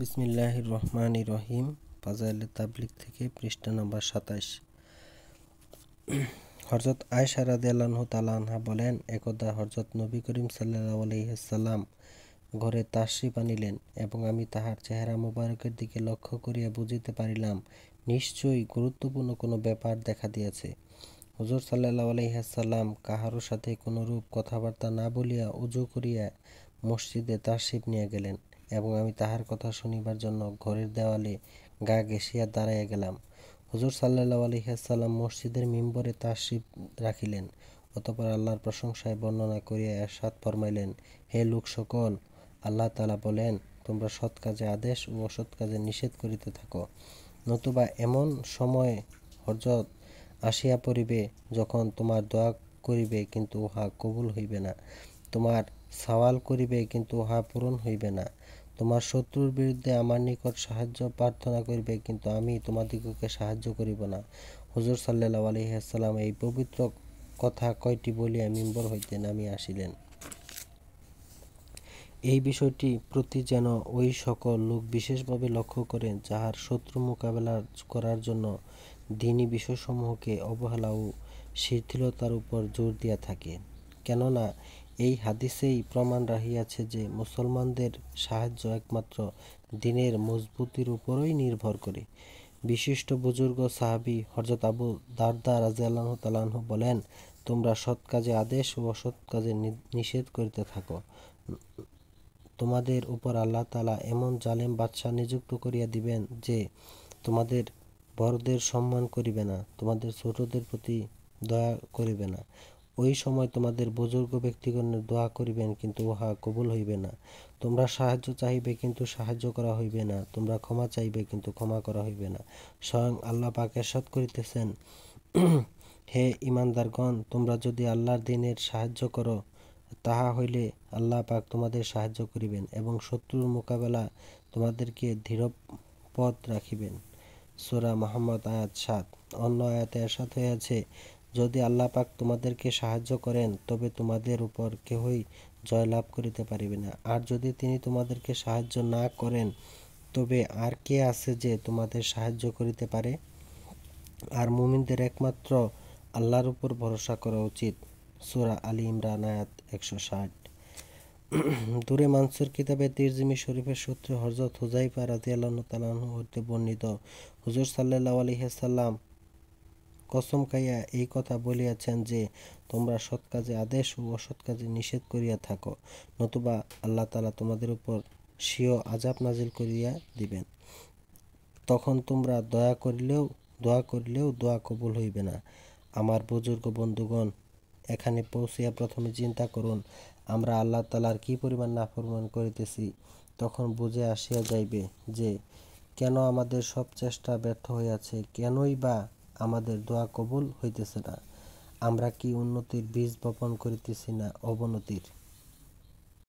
বিসমিল্লাহির রহমানির রহিম। ফাজাইলে তাবলিগ থেকে পৃষ্ঠা নম্বর ২৭। হযরত আয়েশা রাদিয়াল্লাহু তাআলা আনহা বলেন, একদা হযরত নবী করিম সাল্লাল্লাহু আলাইহি ওয়াসাল্লাম ঘরে তাশরিফ আনিলেন এবং আমি তাহার চেহারা মোবারকের দিকে লক্ষ্য করিয়া বুঝিতে পারিলাম, নিশ্চয়ই গুরুত্বপূর্ণ কোনো ব্যাপার দেখা দিয়াছে। হুজুর সাল্লাল্লাহু আলাইহি ওয়াসাল্লাম কাহারও সাথে কোনরূপ কথাবার্তা না বলিয়া উযু করিয়া মসজিদে তাশরিফ নিয়া গেলেন এবং আমি তাহার কথা শুনিবার জন্য ঘরের দেওয়ালে গা ঘেঁষিয়া দাঁড়াইয়া গেলাম। হুজুর সাল্লাল্লাহু আলাইহি ওয়াসাল্লাম মসজিদের মিম্বরে তাশরিফ রাখিলেন। অতঃপর আল্লাহর প্রশংসায় বর্ণনা করিয়া ইরশাদ ফরমাইলেন, হে লোক সকল, আল্লাহ তাআলা বলেন, তোমরা সৎ কাজে আদেশ ও অসৎ কাজে নিষেধ করিতে থাকো, নতুবা এমন সময় হযরত আসিয়া পড়িবে যখন তোমার দোয়া করিবে কিন্তু উহা কবুল হইবে না, তোমার সওয়াল করিবে কিন্তু উহা পূরণ হইবে না, তোমার শত্রুর বিরুদ্ধে আমার নিকট সাহায্য প্রার্থনা করিবে কিন্তু আমি তোমাদিগকে সাহায্য করিব না। হুজুর সাল্লাল্লাহু আলাইহি ওয়াসাল্লাম এই পবিত্র কথা কয়টি বলিয়া মিম্বর হইতে নামিয়া আসিলেন। এই বিষয়টি প্রতি যেন ওই সকল লোক বিশেষভাবে লক্ষ্য করেন যাহার শত্রু মোকাবেলা করার জন্য দ্বীনি বিষয়সমূহকে অবহেলা ও শিথিলতার উপর জোর দিয়া থাকে। কেননা এই হাদীসেই প্রমাণ রহিয়াছে যে মুসলমানদের সাহায্য একমাত্র দ্বীনের মজবুতির উপরই নির্ভর করে। বিশিষ্ট বুজুর্গ সাহাবী হযরত আবু দারদা রাদিয়াল্লাহু তাআলা আনহু বলেন, তোমরা সৎ কাজে আদেশ ও অসৎ কাজে নিষেধ করিতে থাকো, তোমাদের উপর আল্লাহ তাআলা এমন জালেম বাদশা নিযুক্ত করিয়া দিবেন যে তোমাদের বড়দের সম্মান করিবে না, তোমাদের ছোটদের প্রতি দয়া করিবে না। ওই সময় তোমাদের বুজুর্গ ব্যক্তিগণের দোয়া করিবেন কিন্তু উহা কবুল হইবে না। তোমরা সাহায্য চাহিবে কিন্তু সাহায্য করা হইবে না, তোমরা ক্ষমা চাইবে কিন্তু ক্ষমা করা হইবে না। স্বয়ং আল্লাহ পাক ইরশাদ করিতেছেন, হে ঈমানদারগণ, তোমরা যদি আল্লাহর দ্বীনের সাহায্য করো, তাহা হইলে আল্লাহ পাক তোমাদের সাহায্য করিবেন এবং শত্রুর মোকাবেলা তোমাদেরকে দৃঢ়পদ রাখিবেন। সূরা মুহাম্মদ আয়াত ৭। অন্য আয়াতে ইরশাদ হইয়াছে, যদি আল্লাহ পাক তোমাদেরকে সাহায্য করেন তবে তোমাদের উপর কেহই জয়লাভ করিতে পারিবে না, আর যদি তিনি তোমাদেরকে সাহায্য না করেন তবে আর কে আছে যে তোমাদের সাহায্য করিতে পারে? আর মুমিনদের একমাত্র আল্লাহর উপর ভরসা করা উচিত। সূরা আলী ইমরান আয়াত ১৬০। দুরে মানসুর কিতাবে তিরমিজি শরীফের সূত্রে হযরত হুযায়ফা রাদিয়াল্লাহু তাআলা আনহু হতে বর্ণিত, হুজুর সাল্লাল্লাহু আলাইহি ওয়াসাল্লাম কসম খাইয়া এই কথা বলিয়াছেন যে তোমরা সৎ কাজে আদেশ ও অসৎ কাজে নিষেধ করিয়া থাকো, নতুবা আল্লাহ তাআলা তোমাদের উপর স্বীয় আযাব নাজিল করিয়া দিবেন। তখন তোমরা দোয়া করিলেও দোয়া কবুল হইবে না। আমার বুজুর্গ বন্ধুগণ, এখানে পৌঁছিয়া প্রথমে চিন্তা করুন, আমরা আল্লাহ তাআলার কি পরিমাণ নাফরমানি করিতেছি। তখন বুঝে আসিয়া যাইবে যে কেন আমাদের সব চেষ্টা ব্যর্থ হইয়াছে, কেনই বা আমাদের দোয়া কবুল হইতেছে না। আমরা কি উন্নতির বীজ বপন করিতেছি না অবনতির?